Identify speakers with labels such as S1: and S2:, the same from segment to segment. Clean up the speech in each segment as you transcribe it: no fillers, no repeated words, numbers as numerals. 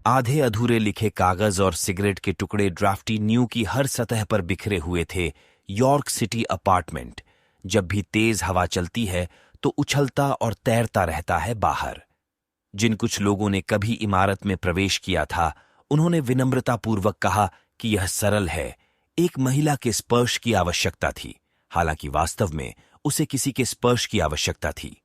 S1: आधे अधूरे लिखे कागज और सिगरेट के टुकड़े ड्राफ्टी न्यू की हर सतह पर बिखरे हुए थे। यॉर्क सिटी अपार्टमेंट जब भी तेज हवा चलती है तो उछलता और तैरता रहता है बाहर। जिन कुछ लोगों ने कभी इमारत में प्रवेश किया था, उन्होंने विनम्रतापूर्वक कहा कि यह सरल है, एक महिला के स्पर्श की आवश्यकता थी, हालांकि वास्तव में उसे किसी के स्पर्श की आवश्यकता थी।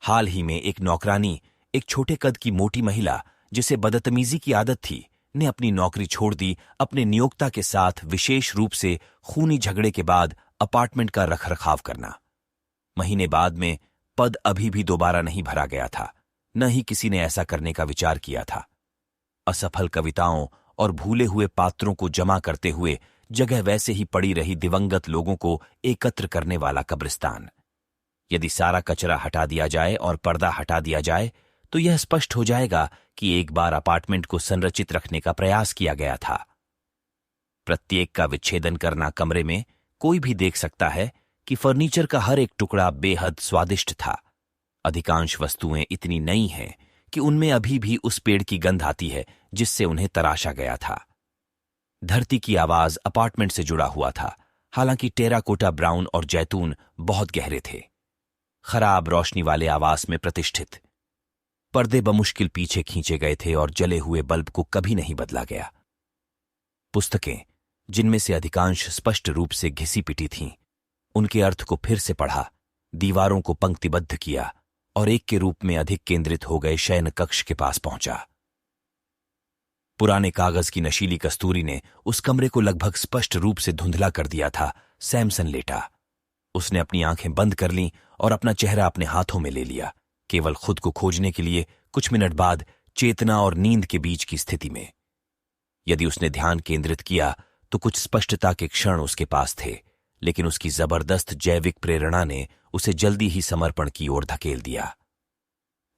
S1: हाल ही में एक नौकरानी, एक छोटे कद की मोटी महिला जिसे बदतमीजी की आदत थी, ने अपनी नौकरी छोड़ दी अपने नियोक्ता के साथ, विशेष रूप से खूनी झगड़े के बाद अपार्टमेंट का रखरखाव करना। महीने बाद में पद अभी भी दोबारा नहीं भरा गया था, न ही किसी ने ऐसा करने का विचार किया था। असफल कविताओं और भूले हुए पात्रों को जमा करते हुए जगह वैसे ही पड़ी रही, दिवंगत लोगों को एकत्र करने वाला कब्रिस्तान। यदि सारा कचरा हटा दिया जाए और पर्दा हटा दिया जाए तो यह स्पष्ट हो जाएगा कि एक बार अपार्टमेंट को संरचित रखने का प्रयास किया गया था। प्रत्येक का विच्छेदन करना कमरे में कोई भी देख सकता है कि फर्नीचर का हर एक टुकड़ा बेहद स्वादिष्ट था। अधिकांश वस्तुएं इतनी नई हैं कि उनमें अभी भी उस पेड़ की गंध आती है जिससे उन्हें तराशा गया था। धरती की आवाज अपार्टमेंट से जुड़ा हुआ था, हालांकि टेराकोटा ब्राउन और जैतून बहुत गहरे थे। खराब रोशनी वाले आवास में प्रतिष्ठित पर्दे बमुश्किल पीछे खींचे गए थे और जले हुए बल्ब को कभी नहीं बदला गया। पुस्तकें, जिनमें से अधिकांश स्पष्ट रूप से घिसी पिटी थीं, उनके अर्थ को फिर से पढ़ा, दीवारों को पंक्तिबद्ध किया और एक के रूप में अधिक केंद्रित हो गए शयन कक्ष के पास पहुंचा। पुराने कागज की नशीली कस्तूरी ने उस कमरे को लगभग स्पष्ट रूप से धुंधला कर दिया था। सैमसन लेटा। उसने अपनी आंखें बंद कर लीं और अपना चेहरा अपने हाथों में ले लिया, केवल खुद को खोजने के लिए। कुछ मिनट बाद चेतना और नींद के बीच की स्थिति में यदि उसने ध्यान केंद्रित किया तो कुछ स्पष्टता के क्षण उसके पास थे, लेकिन उसकी जबरदस्त जैविक प्रेरणा ने उसे जल्दी ही समर्पण की ओर धकेल दिया।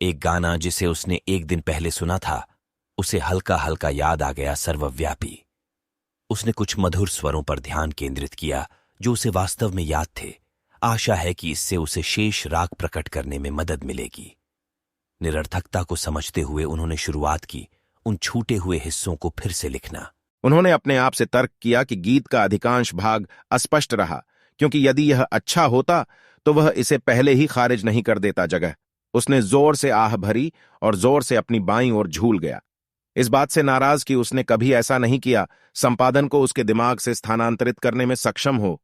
S1: एक गाना जिसे उसने एक दिन पहले सुना था, उसे हल्का हल्का याद आ गया, सर्वव्यापी। उसने कुछ मधुर स्वरों पर ध्यान केंद्रित किया जो उसे वास्तव में याद थे। आशा है कि इससे उसे शेष राग प्रकट करने में मदद मिलेगी। निरर्थकता को समझते हुए उन्होंने शुरुआत की, उन छूटे हुए हिस्सों को फिर से लिखना।
S2: उन्होंने अपने आप से तर्क किया कि गीत का अधिकांश भाग अस्पष्ट रहा, क्योंकि यदि यह अच्छा होता तो वह इसे पहले ही खारिज नहीं कर देता। जगह उसने जोर से आह भरी और जोर से अपनी बाईं ओर झूल गया, इस बात से नाराज कि उसने कभी ऐसा नहीं किया, संपादन को उसके दिमाग से स्थानांतरित करने में सक्षम हो।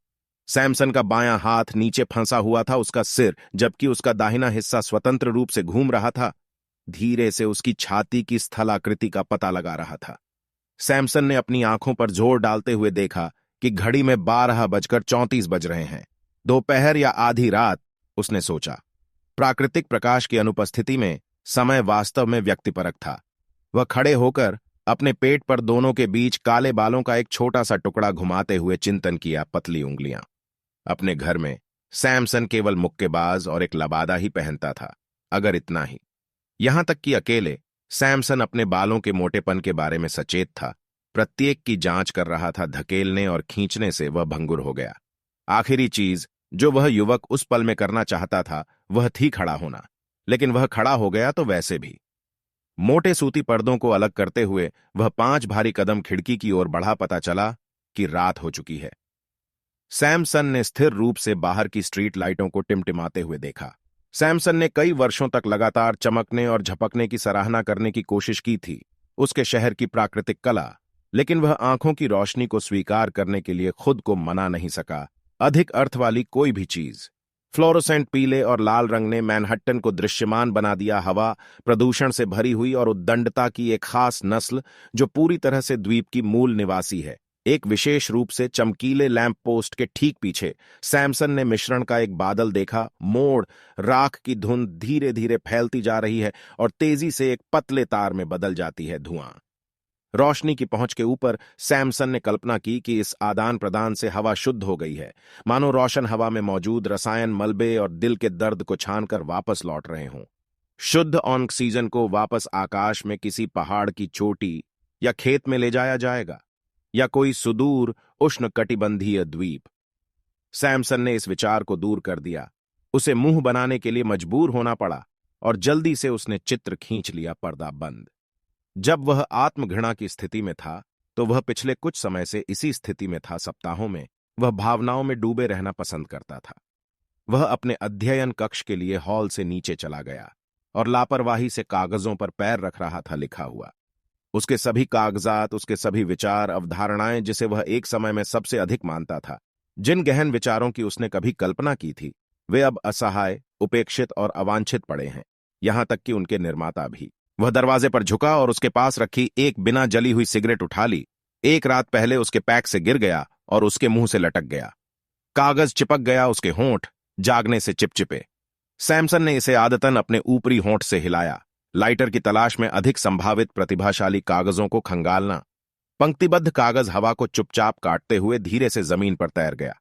S2: सैमसन का बायां हाथ नीचे फंसा हुआ था, उसका सिर, जबकि उसका दाहिना हिस्सा स्वतंत्र रूप से घूम रहा था, धीरे से उसकी छाती की स्थलाकृति का पता लगा रहा था। सैमसन ने अपनी आंखों पर जोर डालते हुए देखा कि घड़ी में 12:34 बज रहे हैं। दोपहर या आधी रात, उसने सोचा। प्राकृतिक प्रकाश की अनुपस्थिति में समय वास्तव में व्यक्तिपरक था। वह खड़े होकर अपने पेट पर दोनों के बीच काले बालों का एक छोटा सा टुकड़ा घुमाते हुए चिंतन किया, पतली उंगलियां। अपने घर में सैमसन केवल मुक्केबाज और एक लबादा ही पहनता था, अगर इतना ही। यहां तक कि अकेले सैमसन अपने बालों के मोटेपन के बारे में सचेत था। प्रत्येक की जांच कर रहा था। धकेलने और खींचने से वह भंगुर हो गया। आखिरी चीज जो वह युवक उस पल में करना चाहता था वह थी खड़ा होना, लेकिन वह खड़ा हो गया तो वैसे भी। मोटे सूती पर्दों को अलग करते हुए वह 5 भारी कदम खिड़की की ओर बढ़ा। पता चला कि रात हो चुकी है। सैमसन ने स्थिर रूप से बाहर की स्ट्रीट लाइटों को टिमटिमाते हुए देखा। सैमसन ने कई वर्षों तक लगातार चमकने और झपकने की सराहना करने की कोशिश की थी, उसके शहर की प्राकृतिक कला, लेकिन वह आंखों की रोशनी को स्वीकार करने के लिए खुद को मना नहीं सका। अधिक अर्थ वाली कोई भी चीज। फ्लोरोसेंट पीले और लाल रंग ने मैनहट्टन को दृश्यमान बना दिया। हवा प्रदूषण से भरी हुई और उद्दंडता की एक खास नस्ल जो पूरी तरह से द्वीप की मूल निवासी है। एक विशेष रूप से चमकीले लैंप पोस्ट के ठीक पीछे सैमसन ने मिश्रण का एक बादल देखा। मोड़, राख की धुंध धीरे धीरे फैलती जा रही है और तेजी से एक पतले तार में बदल जाती है। धुआं रोशनी की पहुंच के ऊपर सैमसन ने कल्पना की कि इस आदान प्रदान से हवा शुद्ध हो गई है, मानो रोशन हवा में मौजूद रसायन मलबे और दिल के दर्द को छानकर वापस लौट रहे हों। शुद्ध ऑक्सीजन को वापस आकाश में किसी पहाड़ की चोटी या खेत में ले जाया जाएगा, या कोई सुदूर उष्णकटिबंधीय द्वीप। सैमसन ने इस विचार को दूर कर दिया। उसे मुंह बनाने के लिए मजबूर होना पड़ा और जल्दी से उसने चित्र खींच लिया। पर्दा बंद। जब वह आत्मघृणा की स्थिति में था तो वह पिछले कुछ समय से इसी स्थिति में था। सप्ताहों में वह भावनाओं में डूबे रहना पसंद करता था। वह अपने अध्ययन कक्ष के लिए हॉल से नीचे चला गया और लापरवाही से कागजों पर पैर रख रहा था लिखा हुआ। उसके सभी कागजात, उसके सभी विचार, अवधारणाएं जिसे वह एक समय में सबसे अधिक मानता था, जिन गहन विचारों की उसने कभी कल्पना की थी, वे अब असहाय, उपेक्षित और अवांछित पड़े हैं, यहां तक कि उनके निर्माता भी। वह दरवाजे पर झुका और उसके पास रखी एक बिना जली हुई सिगरेट उठा ली। एक रात पहले उसके पैक से गिर गया और उसके मुंह से लटक गया। कागज चिपक गया उसके होंठ, जागने से चिपचिपे। सैमसन ने इसे आदतन अपने ऊपरी होंठ से हिलाया, लाइटर की तलाश में अधिक संभावित प्रतिभाशाली कागजों को खंगालना। पंक्तिबद्ध कागज हवा को चुपचाप काटते हुए धीरे से जमीन पर तैर गया।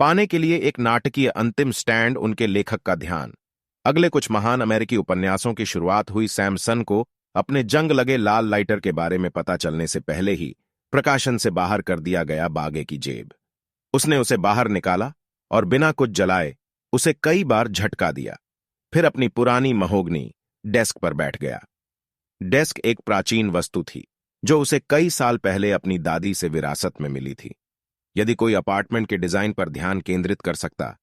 S2: पाने के लिए एक नाटकीय अंतिम स्टैंड उनके लेखक का ध्यान। अगले कुछ महान अमेरिकी उपन्यासों की शुरुआत हुई सैमसन को अपने जंग लगे लाल लाइटर के बारे में पता चलने से पहले ही प्रकाशन से बाहर कर दिया गया बागे की जेब। उसने उसे बाहर निकाला और बिना कुछ जलाए उसे कई बार झटका दिया। फिर अपनी पुरानी महोगनी डेस्क पर बैठ गया। डेस्क एक प्राचीन वस्तु थी जो उसे कई साल पहले अपनी दादी से विरासत में मिली थी। यदि कोई अपार्टमेंट के डिजाइन पर ध्यान केंद्रित कर सकता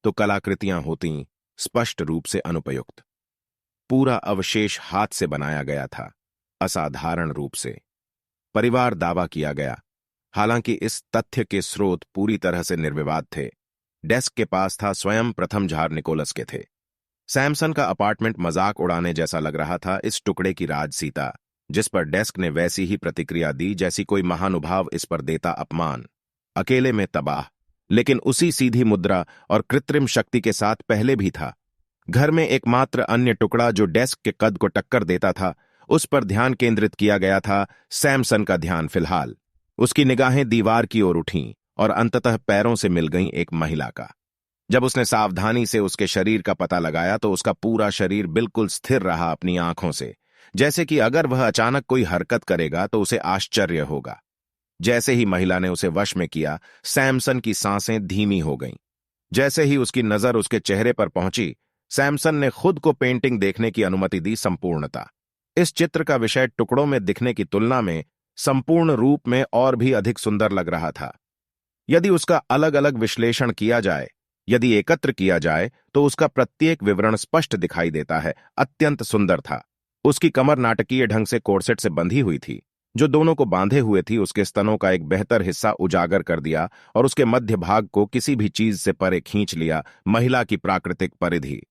S2: तो कलाकृतियां होती स्पष्ट रूप से अनुपयुक्त। पूरा अवशेष हाथ से बनाया गया था, असाधारण रूप से। परिवार दावा किया गया, हालांकि इस तथ्य के स्रोत पूरी तरह से निर्विवाद थे। डेस्क के पास था स्वयं प्रथम झार निकोलस के थे। सैमसन का अपार्टमेंट मजाक उड़ाने जैसा लग रहा था इस टुकड़े की राजसीता, जिस पर डेस्क ने वैसी ही प्रतिक्रिया दी जैसी कोई महानुभाव इस पर देता अपमान। अकेले में तबाह, लेकिन उसी सीधी मुद्रा और कृत्रिम शक्ति के साथ पहले भी था। घर में एकमात्र अन्य टुकड़ा जो डेस्क के कद को टक्कर देता था, उस पर ध्यान केंद्रित किया गया था। सैमसन का ध्यान फिलहाल। उसकी निगाहें दीवार की ओर उठीं और अंततः पैरों से मिल गईं एक महिला का। जब उसने सावधानी से उसके शरीर का पता लगाया तो उसका पूरा शरीर बिल्कुल स्थिर रहा अपनी आंखों से, जैसे कि अगर वह अचानक कोई हरकत करेगा तो उसे आश्चर्य होगा। जैसे ही महिला ने उसे वश में किया, सैमसन की सांसें धीमी हो गईं। जैसे ही उसकी नजर उसके चेहरे पर पहुंची, सैमसन ने खुद को पेंटिंग देखने की अनुमति दी। संपूर्णता। इस चित्र का विषय टुकड़ों में दिखने की तुलना में संपूर्ण रूप में और भी अधिक सुंदर लग रहा था। यदि उसका अलग अलग विश्लेषण किया जाए, यदि एकत्र किया जाए, तो उसका प्रत्येक विवरण स्पष्ट दिखाई देता है। अत्यंत सुंदर था। उसकी कमर नाटकीय ढंग से कोर्सेट से बंधी हुई थी, जो दोनों को बांधे हुए थी। उसके स्तनों का एक बेहतर हिस्सा उजागर कर दिया और उसके मध्य भाग को किसी भी चीज से परे खींच लिया। महिला की प्राकृतिक परिधि।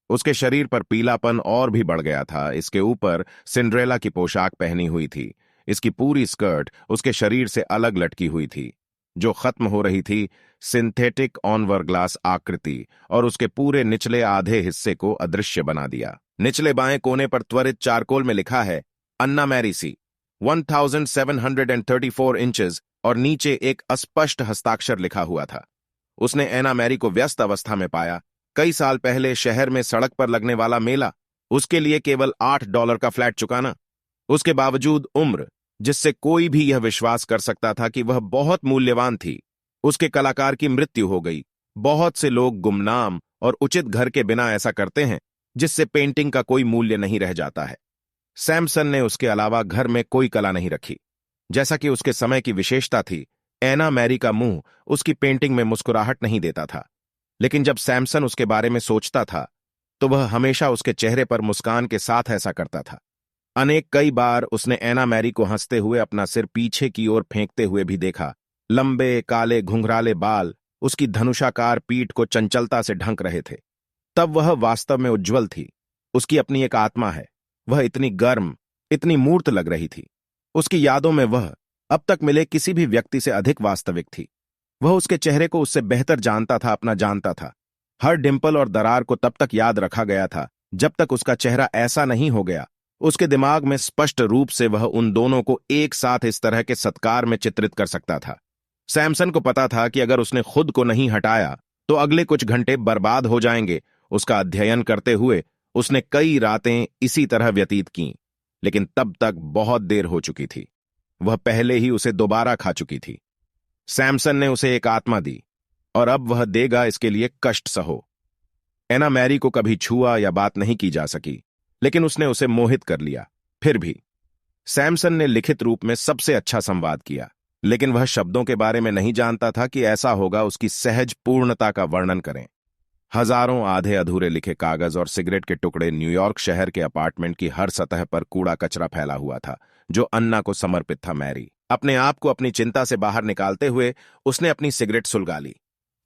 S2: उसके शरीर पर पीलापन और भी बढ़ गया था। इसके ऊपर सिंड्रेला की पोशाक पहनी हुई थी। इसकी पूरी स्कर्ट उसके शरीर से अलग लटकी हुई थी, जो खत्म हो रही थी सिंथेटिक ऑनवरग्लास आकृति, और उसके पूरे निचले आधे हिस्से को अदृश्य बना दिया। निचले बाएं कोने पर त्वरित चारकोल में लिखा है अन्ना मैरी सी 1734 इंचेस, और नीचे एक अस्पष्ट हस्ताक्षर लिखा हुआ था। उसने एना मैरी को व्यस्त अवस्था में पाया। कई साल पहले शहर में सड़क पर लगने वाला मेला, उसके लिए केवल $8 का फ्लैट चुकाना। उसके बावजूद उम्र जिससे कोई भी यह विश्वास कर सकता था कि वह बहुत मूल्यवान थी। उसके कलाकार की मृत्यु हो गई। बहुत से लोग गुमनाम और उचित घर के बिना ऐसा करते हैं, जिससे पेंटिंग का कोई मूल्य नहीं रह जाता है। सैमसन ने उसके अलावा घर में कोई कला नहीं रखी। जैसा कि उसके समय की विशेषता थी, एना मैरी का मुंह उसकी पेंटिंग में मुस्कुराहट नहीं देता था। लेकिन जब सैमसन उसके बारे में सोचता था, तो वह हमेशा उसके चेहरे पर मुस्कान के साथ ऐसा करता था। कई बार उसने एना मैरी को हंसते हुए अपना सिर पीछे की ओर फेंकते हुए भी देखा। लंबे काले घुंघराले बाल उसकी धनुषाकार पीठ को चंचलता से ढंक रहे थे। तब वह वास्तव में उज्ज्वल थी। उसकी अपनी एक आत्मा है। वह इतनी गर्म, इतनी मूर्त लग रही थी। उसकी यादों में वह अब तक मिले किसी भी व्यक्ति से अधिक वास्तविक थी। वह उसके चेहरे को उससे बेहतर जानता था, अपना जानता था। हर डिंपल और दरार को तब तक याद रखा गया था जब तक उसका चेहरा ऐसा नहीं हो गया। उसके दिमाग में स्पष्ट रूप से वह उन दोनों को एक साथ इस तरह के सत्कार में चित्रित कर सकता था। सैमसन को पता था कि अगर उसने खुद को नहीं हटाया तो अगले कुछ घंटे बर्बाद हो जाएंगे। उसका अध्ययन करते हुए उसने कई रातें इसी तरह व्यतीत कीं, लेकिन तब तक बहुत देर हो चुकी थी। वह पहले ही उसे दोबारा खा चुकी थी। सैमसन ने उसे एक आत्मा दी और अब वह देगा, इसके लिए कष्ट सहो। एना मैरी को कभी छुआ या बात नहीं की जा सकी, लेकिन उसने उसे मोहित कर लिया। फिर भी सैमसन ने लिखित रूप में सबसे अच्छा संवाद किया, लेकिन वह शब्दों के बारे में नहीं जानता था कि ऐसा होगा उसकी सहज पूर्णता का वर्णन करें। हजारों आधे अधूरे लिखे कागज और सिगरेट के टुकड़े न्यूयॉर्क शहर के अपार्टमेंट की हर सतह पर कूड़ा कचरा फैला हुआ था, जो अन्ना को समर्पित था। मैरी अपने आप को अपनी चिंता से बाहर निकालते हुए उसने अपनी सिगरेट सुलगा ली,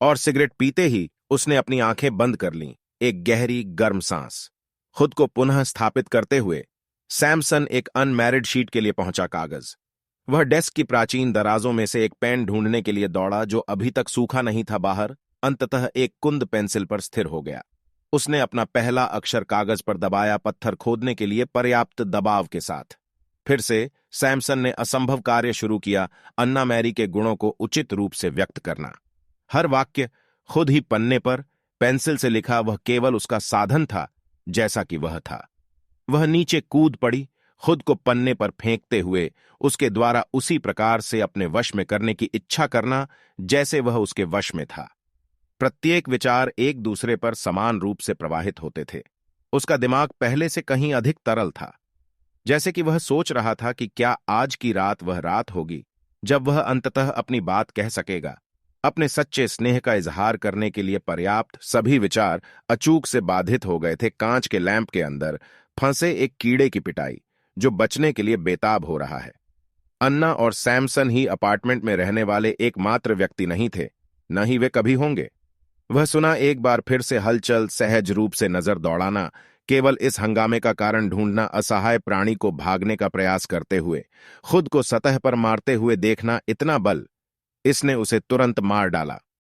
S2: और सिगरेट पीते ही उसने अपनी आंखें बंद कर लीं। एक गहरी गर्म सांस। खुद को पुनः स्थापित करते हुए सैमसन एक अनमैरिड शीट के लिए पहुंचा। कागज। वह डेस्क की प्राचीन दराजों में से एक पेन ढूंढने के लिए दौड़ा जो अभी तक सूखा नहीं था बाहर। अंततः एक कुंद पेंसिल पर स्थिर हो गया। उसने अपना पहला अक्षर कागज पर दबाया, पत्थर खोदने के लिए पर्याप्त दबाव के साथ। फिर से सैमसन ने असंभव कार्य शुरू किया, अन्ना मैरी के गुणों को उचित रूप से व्यक्त करना। हर वाक्य खुद ही पन्ने पर पेंसिल से लिखा। वह केवल उसका साधन था, जैसा कि वह था। वह नीचे कूद पड़ी, खुद को पन्ने पर फेंकते हुए उसके द्वारा उसी प्रकार से अपने वश में करने की इच्छा करना जैसे वह उसके वश में था। प्रत्येक विचार एक दूसरे पर समान रूप से प्रवाहित होते थे। उसका दिमाग पहले से कहीं अधिक तरल था, जैसे कि वह सोच रहा था कि क्या आज की रात वह रात होगी जब वह अंततः अपनी बात कह सकेगा। अपने सच्चे स्नेह का इजहार करने के लिए पर्याप्त सभी विचार अचूक से बाधित हो गए थे। कांच के लैंप के अंदर फंसे एक कीड़े की पिटाई जो बचने के लिए बेताब हो रहा है। अन्ना और सैमसन ही अपार्टमेंट में रहने वाले एकमात्र व्यक्ति नहीं थे, न ही वे कभी होंगे। वह सुना एक बार फिर से हलचल, सहज रूप से नजर दौड़ाना, केवल इस हंगामे का कारण ढूंढना, असहाय प्राणी को भागने का प्रयास करते हुए खुद को सतह पर मारते हुए देखना। इतना बल, इसने उसे तुरंत मार डाला।